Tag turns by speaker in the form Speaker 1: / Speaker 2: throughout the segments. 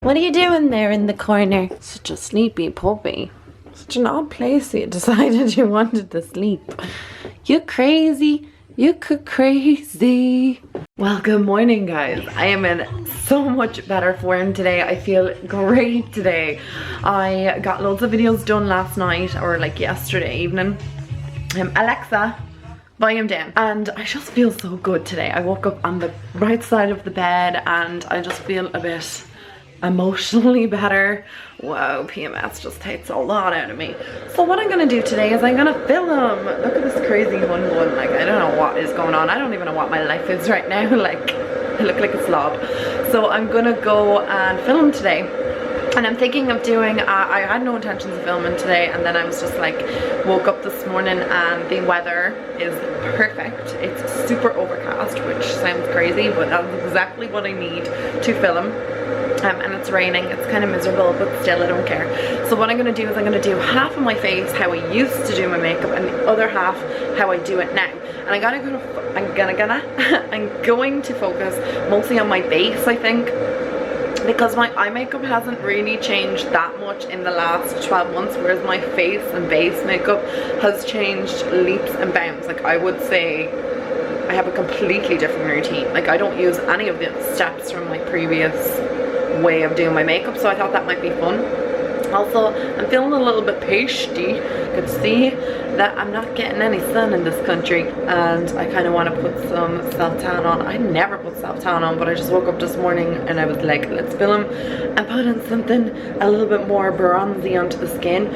Speaker 1: What are you doing there in the corner? Such a sleepy puppy. Such an odd place you decided you wanted to sleep. You crazy. You could crazy. Well, good morning, guys. I am in so much better form today. I feel great today. I got loads of videos done last night, or like yesterday evening. Alexa, volume down. And I just feel so good today. I woke up on the right side of the bed and I just feel a bit emotionally better. Wow, PMS just takes a lot out of me. So what I'm gonna do today is I'm gonna film. Look at this crazy one. Like, I don't know what is going on. I don't even know what my life is right now. Like, I look like a slob. So I'm gonna go and film today. And I'm thinking of doing, I had no intentions of filming today, and then I was just like, woke up this morning and the weather is perfect. It's super overcast, which sounds crazy, but that's exactly what I need to film. And it's raining, it's kind of miserable, but still I don't care. So what I'm going to do is I'm going to do half of my face how I used to do my makeup and the other half how I do it now. And I'm going to focus mostly on my base, I think, because my eye makeup hasn't really changed that much in the last 12 months, whereas my face and base makeup has changed leaps and bounds. Like, I would say I have a completely different routine. Like, I don't use any of the steps from my previous way of doing my makeup, so I thought that might be fun. Also, I'm feeling a little bit pasty. You can see that I'm not getting any sun in this country, and I kind of want to put some self-tan on. I never put self-tan on, but I just woke up this morning and I was like, let's film and put in something a little bit more bronzy onto the skin.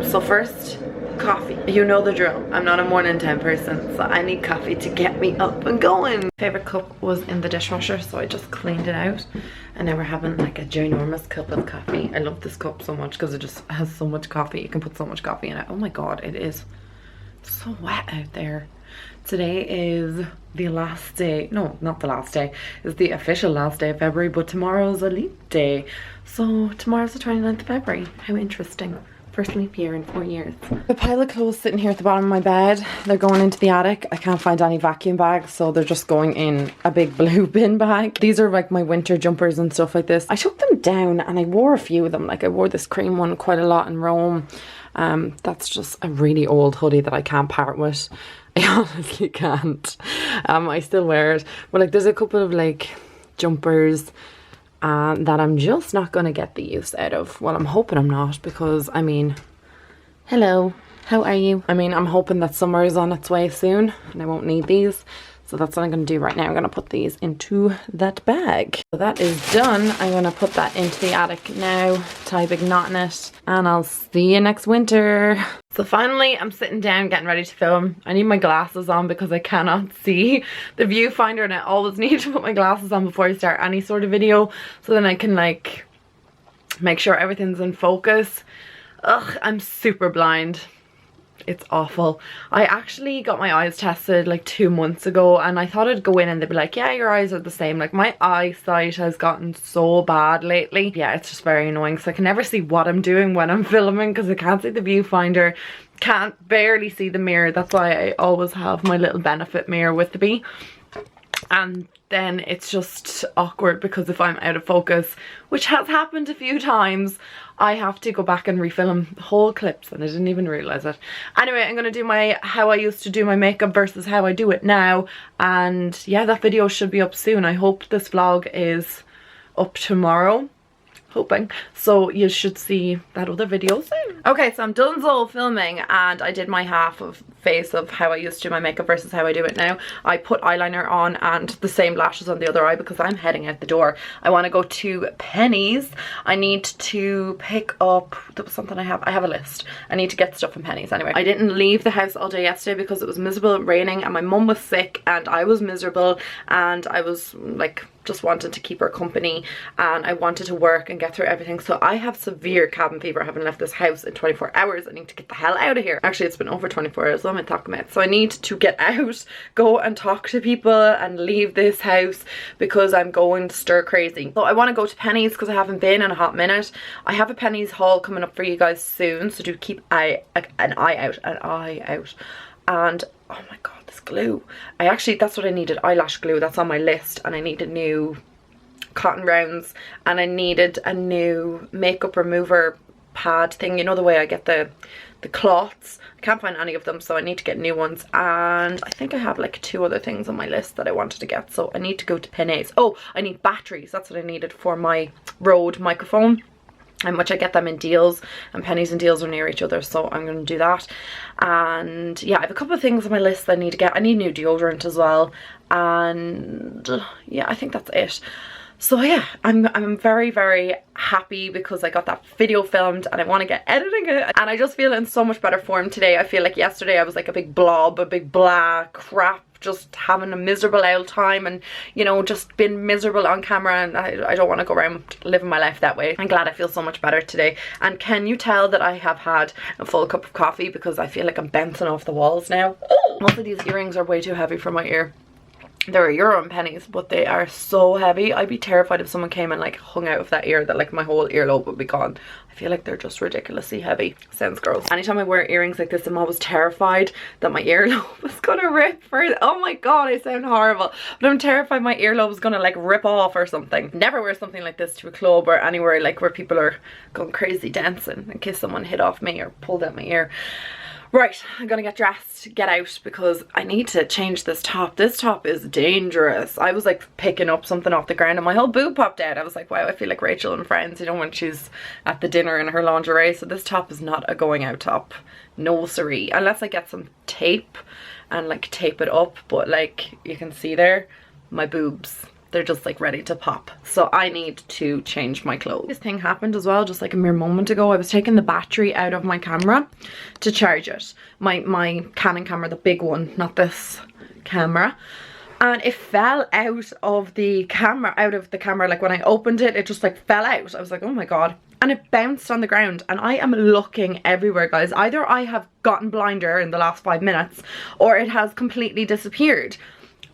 Speaker 1: So first, coffee. You know the drill. I'm not a morning time person, so I need coffee to get me up and going. Favorite cup was in the dishwasher, so I just cleaned it out, and now we're having like a ginormous cup of coffee. I love this cup so much because it just has so much coffee. You can put so much coffee in it. Oh my god, it is so wet out there. Today is the last day, no, not the last day, it's the official last day of February, but tomorrow's a leap day. So tomorrow's the 29th of February. How interesting. First leap year in 4 years. The pile of clothes sitting here at the bottom of my bed, they're going into the attic. I can't find any vacuum bags, so they're just going in a big blue bin bag. These are like my winter jumpers and stuff like this. I took them down and I wore a few of them. Like, I wore this cream one quite a lot in Rome. That's just a really old hoodie that I can't part with. I honestly can't. I still wear it, but like, there's a couple of like jumpers that I'm just not gonna get the use out of. Well, I'm hoping I'm not, because I mean, hello, how are you? I mean, I'm hoping that summer is on its way soon and I won't need these. So that's what I'm gonna do right now. I'm gonna put these into that bag. So that is done. I'm gonna put that into the attic now, tie a big knot in it, and I'll see you next winter. So finally, I'm sitting down getting ready to film. I need my glasses on because I cannot see the viewfinder, and I always need to put my glasses on before I start any sort of video, so then I can like make sure everything's in focus. Ugh, I'm super blind. It's awful. I actually got my eyes tested like 2 months ago, and I thought I'd go in and they'd be like, yeah, your eyes are the same. Like, my eyesight has gotten so bad lately. Yeah, it's just very annoying, so I can never see what I'm doing when I'm filming because I can't see the viewfinder, can't barely see the mirror. That's why I always have my little benefit mirror with me. And then it's just awkward because if I'm out of focus, which has happened a few times, I have to go back and refilm whole clips, and I didn't even realize it. Anyway, I'm gonna do my how I used to do my makeup versus how I do it now, and yeah, that video should be up soon. I hope this vlog is up tomorrow. Hoping. So you should see that other video soon. Okay, so I'm done filming, and I did my half of face of how I used to do my makeup versus how I do it now. I put eyeliner on and the same lashes on the other eye because I'm heading out the door. I want to go to Penny's. I need to pick up, there was something I have a list. I need to get stuff in Penny's anyway. I didn't leave the house all day yesterday because it was miserable, raining, and my mum was sick and I was miserable, and I was like just wanted to keep her company, and I wanted to work and get through everything. So I have severe cabin fever, having left this house in 24 hours. I need to get the hell out of here. Actually, it's been over 24 hours. What am I talking about? So I need to get out, go and talk to people and leave this house because I'm going stir crazy. So I want to go to Penny's because I haven't been in a hot minute. I have a Penny's haul coming up for you guys soon, so do keep an eye out. And oh my god, this glue. That's what I needed, eyelash glue. That's on my list, and I need a new cotton rounds, and I needed a new makeup remover pad thing, you know, the way I get the cloths. I can't find any of them, so I need to get new ones. And I think I have like 2 other things on my list that I wanted to get, so I need to go to Penneys. Oh, I need batteries. That's what I needed for my Rode microphone, and which I get them in Deals, and Penneys and Deals are near each other, so I'm going to do that. And yeah, I have a couple of things on my list that I need to get. I need new deodorant as well, and yeah, I think that's it. So yeah, I'm very, very happy because I got that video filmed and I want to get editing it, and I just feel in so much better form today. I feel like yesterday I was like a big blob, a big blah crap, just having a miserable old time, and you know, just being miserable on camera, and I don't want to go around living my life that way. I'm glad I feel so much better today. And can you tell that I have had a full cup of coffee, because I feel like I'm bouncing off the walls now. Most of these earrings are way too heavy for my ear. They're euro and pennies, but they are so heavy. I'd be terrified if someone came and like hung out of that ear, that like my whole earlobe would be gone. I feel like they're just ridiculously heavy. Sounds gross. Anytime I wear earrings like this, I'm always terrified that my earlobe is gonna rip first. Oh my god, I sound horrible. But I'm terrified my earlobe is gonna like rip off or something. Never wear something like this to a club or anywhere like where people are going crazy dancing in case someone hit off me or pulled out my ear. Right, I'm gonna get dressed, get out, because I need to change this top. This top is dangerous. I was like picking up something off the ground and my whole boob popped out. I was like, wow, I feel like Rachel and Friends, you know, when she's at the dinner in her lingerie. So this top is not a going out top. No siree. Unless I get some tape and like tape it up. But like you can see there, my boobs, they're just like ready to pop. So I need to change my clothes. This thing happened as well just like a mere moment ago. I was taking the battery out of my camera to charge it. My Canon camera, the big one, not this camera. And it fell out of the camera, like when I opened it, it just like fell out. I was like, oh my god. And it bounced on the ground, and I am looking everywhere, guys. Either I have gotten blinder in the last 5 minutes or it has completely disappeared.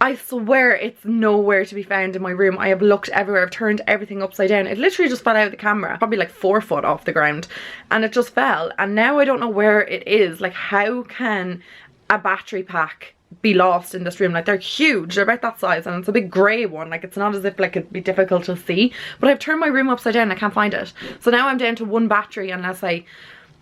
Speaker 1: I swear it's nowhere to be found in my room. I have looked everywhere. I've turned everything upside down. It literally just fell out of the camera, probably like 4 foot off the ground, and it just fell. And now I don't know where it is. Like, how can a battery pack be lost in this room? Like, they're huge. They're about that size, and it's a big grey one. Like, it's not as if like it'd be difficult to see, but I've turned my room upside down and I can't find it. So now I'm down to 1 battery unless I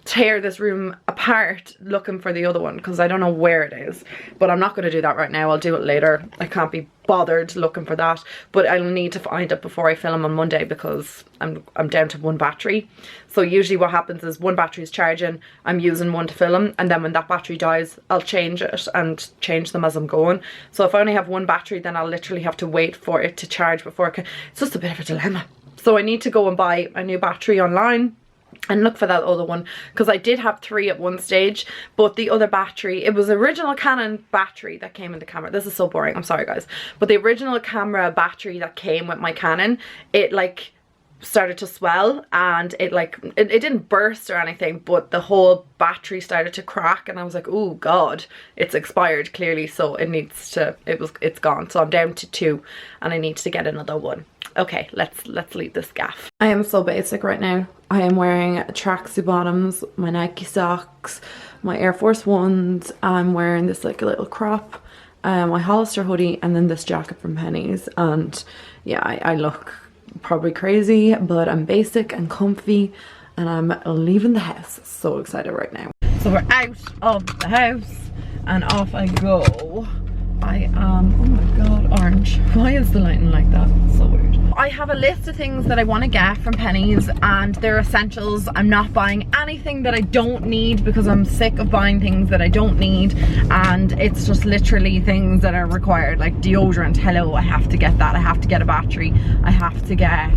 Speaker 1: tear this room apart looking for the other one, because I don't know where it is. But I'm not going to do that right now. I'll do it later. I can't be bothered looking for that, but I'll need to find it before I film on Monday, because I'm down to 1 battery. So usually what happens is 1 battery is charging, I'm using 1 to film, and then when that battery dies I'll change it and change them as I'm going. So if I only have 1 battery, then I'll literally have to wait for it to charge before I can. It's just a bit of a dilemma. So I need to go and buy a new battery online and look for that other one, because I did have 3 at one stage, but the other battery, it was original Canon battery that came in the camera. This is so boring, I'm sorry guys, but the original camera battery that came with my Canon, it like started to swell, and it like it didn't burst or anything, but the whole battery started to crack, and I was like, oh god, it's expired clearly, so it needs to, it's gone. So I'm down to 2 and I need to get another one. Okay, let's leave this gaff. I am so basic right now. I am wearing tracksuit bottoms, my Nike socks, my Air Force Ones. I'm wearing this like a little crop, my Hollister hoodie, and then this jacket from Penneys. And yeah, I look probably crazy, but I'm basic and comfy, and I'm leaving the house. So excited right now. So we're out of the house and off I go. I am, oh my god, orange. Why is the lighting like that? So weird. I have a list of things that I want to get from Penneys, and they're essentials. I'm not buying anything that I don't need, because I'm sick of buying things that I don't need, and it's just literally things that are required, like deodorant. Hello, I have to get that. I have to get a battery. I have to get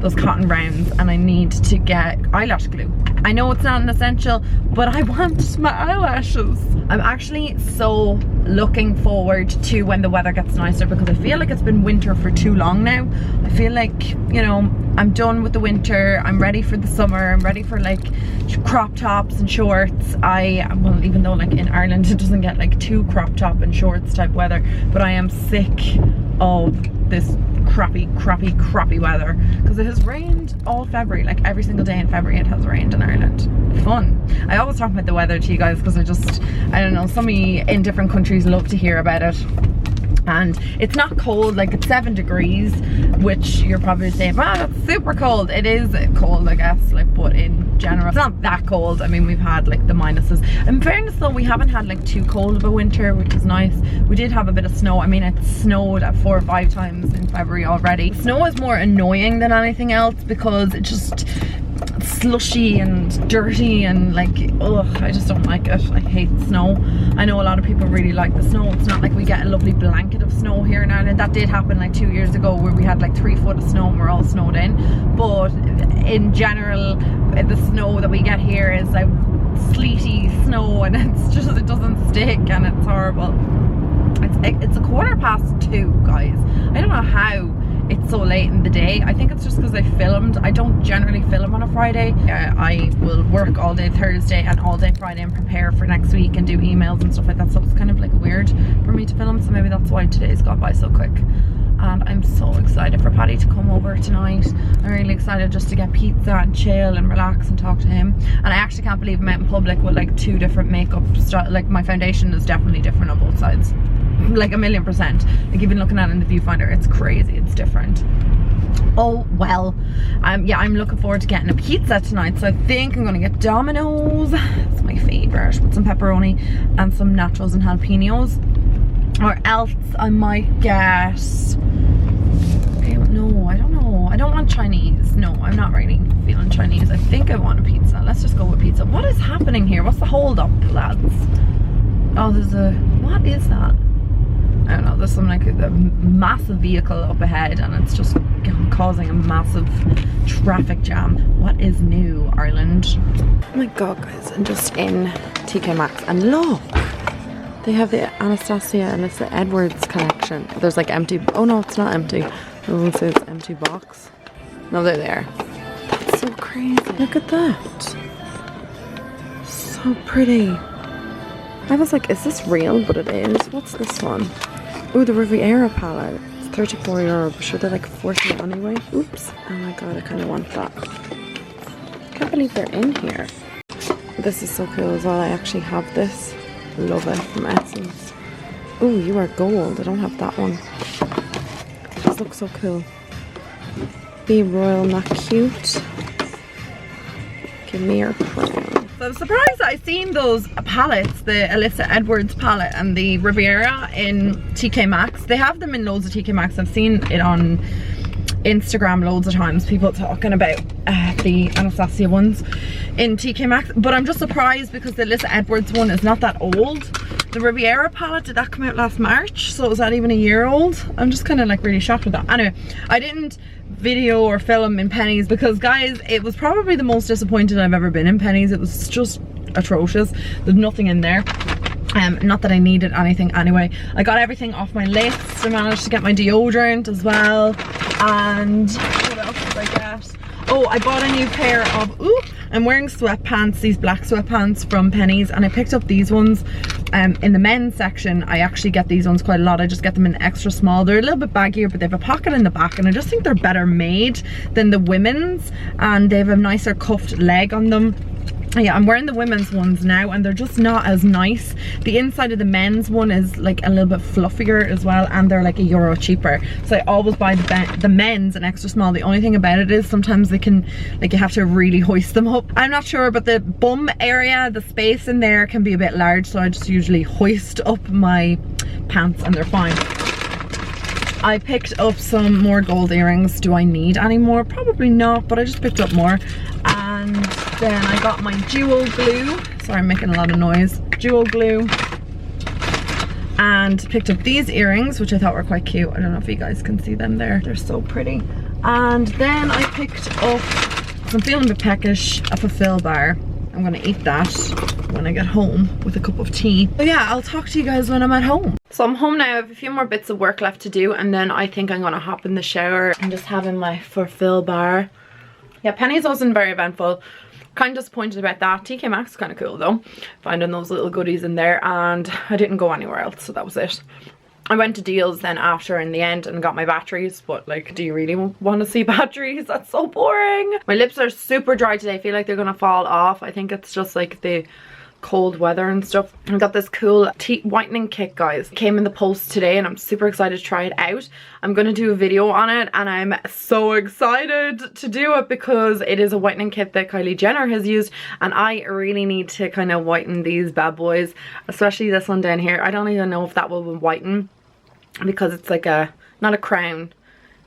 Speaker 1: those cotton rounds, and I need to get eyelash glue. I know it's not an essential, but I want my eyelashes. I'm actually so looking forward to when the weather gets nicer, because I feel like it's been winter for too long now. I feel like, you know, I'm done with the winter. I'm ready for the summer. I'm ready for like crop tops and shorts. Well, even though like in Ireland it doesn't get like too crop top and shorts type weather, but I am sick of this crappy weather, because it has rained all February. Like every single day in February it has rained in Ireland. Fun. I always talk about the weather to you guys because I don't know, some of you in different countries love to hear about it. and it's not cold, like it's 7 degrees, which you're probably saying, wow, that's super cold. It is cold, I guess, like, but in general it's not that cold. I mean, we've had like the minuses. In fairness though, we haven't had like too cold of a winter, which is nice. We did have a bit of snow. I mean, it snowed at 4 or 5 times in February already. Snow is more annoying than anything else because it just slushy and dirty and like, ugh, I just don't like it. I hate snow. I know a lot of people really like the snow. It's not like we get a lovely blanket of snow here in Ireland. That did happen like 2 years ago where we had like 3 foot of snow and we're all snowed in, but in general the snow that we get here is like sleety snow, and it's just, it doesn't stick and it's horrible. It's a 2:15, guys. I don't know how it's so late in the day. I think it's just because I filmed. I don't generally film on a Friday. I will work all day Thursday and all day Friday and prepare for next week and do emails and stuff like that, so it's kind of like weird for me to film, so maybe that's why today's gone by so quick. And I'm so excited for Paddy to come over tonight. I'm really excited just to get pizza and chill and relax and talk to him. And I actually can't believe I'm out in public with like 2 different makeup styles. Like, my foundation is definitely different on both sides, like 1,000,000%. Like, even looking at it in the viewfinder, it's crazy, it's different. Oh well, yeah, I'm looking forward to getting a pizza tonight, so I think I'm gonna get Domino's. It's my favorite, with some pepperoni and some nachos and jalapenos. Or else I might get, I don't know, I don't want Chinese. No, I'm not really feeling Chinese. I think I want a pizza. Let's just go with pizza. What is happening here? What's the hold up, lads? Oh, there's a, what is that? I don't know, there's some like a massive vehicle up ahead and it's just causing a massive traffic jam. What is new, Ireland? Oh my god, guys, I'm just in TK Maxx and look, they have the Anastasia Alyssa Edwards collection. There's like empty, oh no, it's not empty. Oh, it says empty box. No, they're there. That's so crazy. Look at that. So pretty. I was like, is this real? But it is. What's this one? Oh, the Riviera palette. It's €34, but sure they're like 40 anyway. Oops. Oh my god, I kind of want that. I can't believe they're in here. This is so cool as well. I actually have this. Love it, from Essence. Oh, You Are Gold. I don't have that one. This looks so cool. Be Royal Not Cute. Give me your crown. So I'm surprised that I've seen those palettes, the Alyssa Edwards palette and the Riviera in TK Maxx. They have them in loads of TK Maxx. I've seen it on Instagram loads of times, people talking about the Anastasia ones in TK Maxx, but I'm just surprised because the Alyssa Edwards one is not that old. The Riviera palette, did that come out last March? So is that even a year old? I'm just kind of like really shocked with that. Anyway, I didn't video or film in Pennies because, guys, it was probably the most disappointed I've ever been in Pennies. It was just atrocious. There's nothing in there. Not that I needed anything anyway. I got everything off my list. I managed to get my deodorant as well. And what else did I get? Oh, I bought a new pair of, ooh, I'm wearing sweatpants, these black sweatpants from Pennies, and I picked up these ones in the men's section. I actually get these ones quite a lot. I just get them in extra small. They're a little bit baggier, but they have a pocket in the back, and I just think they're better made than the women's, and they have a nicer cuffed leg on them. Yeah, I'm wearing the women's ones now and they're just not as nice. The inside of the men's one is like a little bit fluffier as well, and they're like €1 cheaper. So I always buy the men's in extra small. The only thing about it is sometimes they can, like, you have to really hoist them up. I'm not sure, but the bum area, the space in there can be a bit large, so I just usually hoist up my pants and they're fine. I picked up some more gold earrings. Do I need any more? Probably not, but I just picked up more. And then I got my jewel glue. Sorry, I'm making a lot of noise. Jewel glue. And picked up these earrings, which I thought were quite cute. I don't know if you guys can see them there. They're so pretty. And then I picked up, so I'm feeling a bit peckish, a fulfill bar. I'm gonna eat that when I get home with a cup of tea. So yeah, I'll talk to you guys when I'm at home. So I'm home now. I have a few more bits of work left to do, and then I think I'm gonna hop in the shower and just having my fulfill bar. Yeah, Pennies wasn't very eventful. Kind of disappointed about that. TK Maxx is kind of cool though, finding those little goodies in there, and I didn't go anywhere else, so that was it. I went to Deals then after in the end and got my batteries, but like, do you really want to see batteries? That's so boring. My lips are super dry today. I feel like they're gonna fall off. I think it's just like the cold weather and stuff. I got this cool teeth whitening kit, guys. It came in the post today and I'm super excited to try it out. I'm gonna do a video on it and I'm so excited to do it because it is a whitening kit that Kylie Jenner has used, and I really need to kind of whiten these bad boys, especially this one down here. I don't even know if that will whiten because it's like a, not a crown,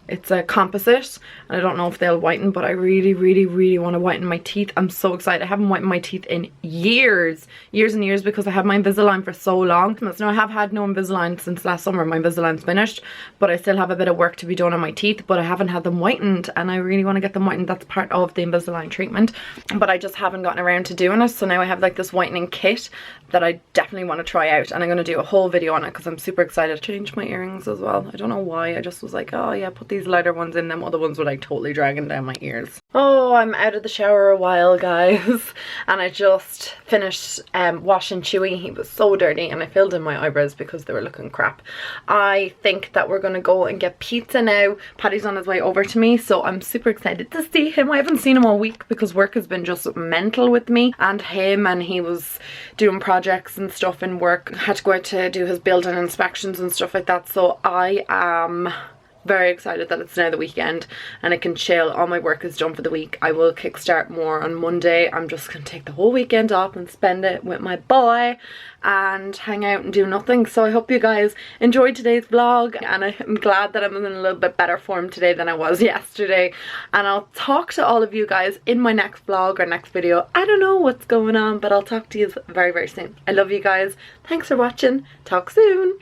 Speaker 1: it's a composite, and I don't know if they'll whiten, but I really want to whiten my teeth. I'm so excited. I haven't whitened my teeth in years and years because I have my Invisalign for so long. So I have had no Invisalign since last summer. My Invisalign's finished, but I still have a bit of work to be done on my teeth, but I haven't had them whitened and I really want to get them whitened. That's part of the Invisalign treatment, but I just haven't gotten around to doing it. So now I have like this whitening kit that I definitely want to try out, and I'm going to do a whole video on it because I'm super excited. Change my earrings as well. I don't know why. I just was like, oh yeah, put these lighter ones in, them other ones were like totally dragging down my ears. Oh, I'm out of the shower a while, guys, and I just finished washing Chewy. He was so dirty and I filled in my eyebrows because they were looking crap. I think that we're gonna go and get pizza now. Paddy's on his way over to me, so I'm super excited to see him. I haven't seen him all week because work has been just mental with me and him, and he was doing projects and stuff in work. Had to go out to do his building inspections and stuff like that, so I am very excited that it's now the weekend and I can chill. All my work is done for the week. I will kickstart more on Monday. I'm just gonna take the whole weekend off and spend it with my boy and hang out and do nothing. So I hope you guys enjoyed today's vlog, and I'm glad that I'm in a little bit better form today than I was yesterday, and I'll talk to all of you guys in my next vlog or next video. I don't know what's going on, but I'll talk to you very soon. I love you guys. Thanks for watching. Talk soon.